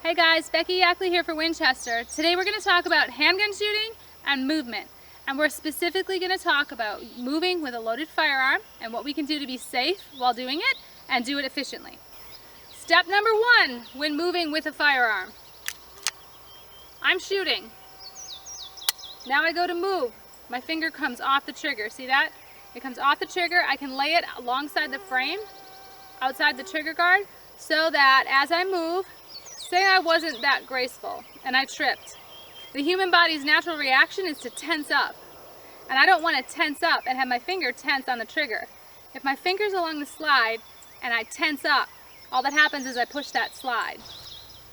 Hey guys, Becky Yackley here for Winchester. Today we're going to talk about handgun shooting and movement. And we're specifically going to talk about moving with a loaded firearm and what we can do to be safe while doing it and do it efficiently. Step number 1 when moving with a firearm. I'm shooting. Now I go to move. My finger comes off the trigger. See that? It comes off the trigger. I can lay it alongside the frame, outside the trigger guard, so that as I move, say I wasn't that graceful and I tripped. The human body's natural reaction is to tense up. And I don't want to tense up and have my finger tense on the trigger. If my finger's along the slide and I tense up, all that happens is I push that slide.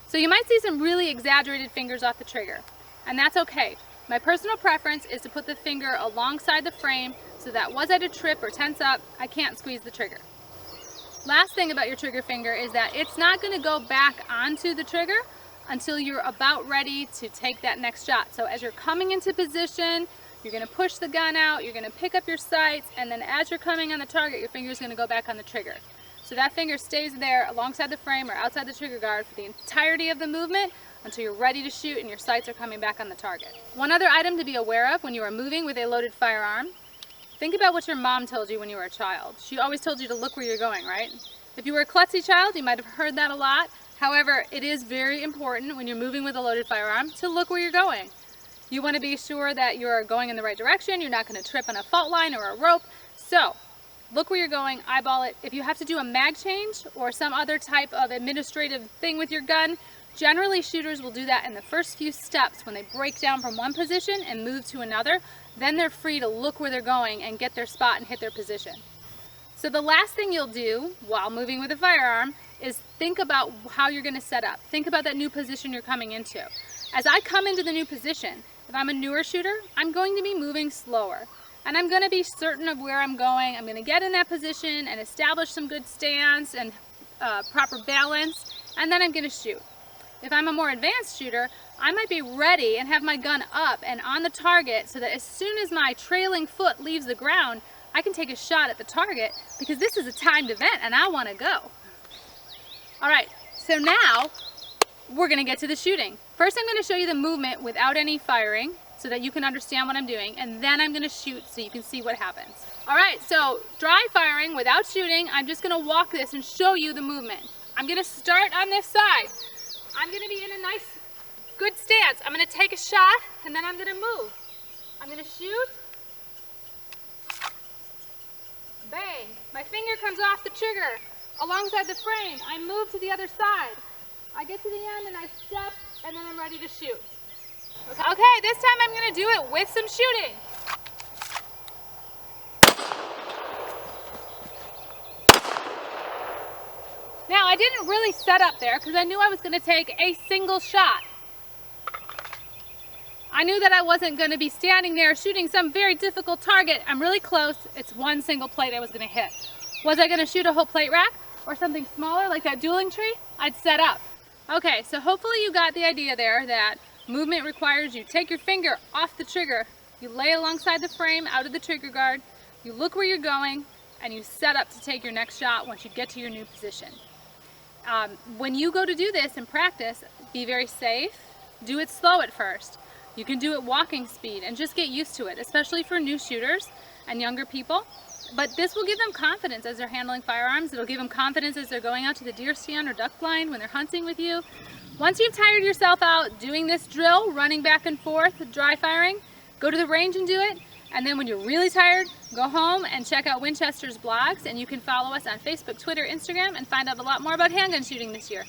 So you might see some really exaggerated fingers off the trigger. And that's okay. My personal preference is to put the finger alongside the frame so that was I to trip or tense up, I can't squeeze the trigger. Last thing about your trigger finger is that it's not going to go back onto the trigger until you're about ready to take that next shot. So as you're coming into position, you're going to push the gun out, you're going to pick up your sights, and then as you're coming on the target, your finger is going to go back on the trigger. So that finger stays there alongside the frame or outside the trigger guard for the entirety of the movement until you're ready to shoot and your sights are coming back on the target. One other item to be aware of when you are moving with a loaded firearm: think about what your mom told you when you were a child. She always told you to look where you're going, right? If you were a klutzy child, you might have heard that a lot. However, it is very important when you're moving with a loaded firearm to look where you're going. You want to be sure that you're going in the right direction, you're not going to trip on a fault line or a rope. So, look where you're going, eyeball it. If you have to do a mag change or some other type of administrative thing with your gun, generally shooters will do that in the first few steps when they break down from one position and move to another. Then they're free to look where they're going and get their spot and hit their position. So the last thing you'll do while moving with a firearm is think about how you're going to set up. Think about that new position you're coming into. As I come into the new position, if I'm a newer shooter, I'm going to be moving slower. And I'm going to be certain of where I'm going. I'm going to get in that position and establish some good stance and proper balance, and then I'm going to shoot. If I'm a more advanced shooter, I might be ready and have my gun up and on the target so that as soon as my trailing foot leaves the ground, I can take a shot at the target because this is a timed event and I want to go. Alright, so now we're going to get to the shooting. First I'm going to show you the movement without any firing so that you can understand what I'm doing, and then I'm going to shoot so you can see what happens. Alright, so dry firing without shooting, I'm just going to walk this and show you the movement. I'm going to start on this side. I'm going to be in a nice, good stance. I'm going to take a shot and then I'm going to move. I'm going to shoot. Bang. My finger comes off the trigger alongside the frame. I move to the other side. I get to the end and I step and then I'm ready to shoot. Okay, this time I'm going to do it with some shooting. Now, I didn't really set up there because I knew I was going to take a single shot. I knew that I wasn't going to be standing there shooting some very difficult target. I'm really close. It's one single plate I was going to hit. Was I going to shoot a whole plate rack or something smaller like that dueling tree? I'd set up. Okay, so hopefully you got the idea there that movement requires you take your finger off the trigger, you lay alongside the frame out of the trigger guard, you look where you're going, and you set up to take your next shot once you get to your new position. When you go to do this in practice, be very safe. Do it slow at first. You can do it walking speed and just get used to it, especially for new shooters and younger people. But this will give them confidence as they're handling firearms. It'll give them confidence as they're going out to the deer stand or duck blind when they're hunting with you. Once you've tired yourself out doing this drill, running back and forth, dry firing, go to the range and do it. And then when you're really tired, go home and check out Winchester's blogs, and you can follow us on Facebook, Twitter, Instagram, and find out a lot more about handgun shooting this year.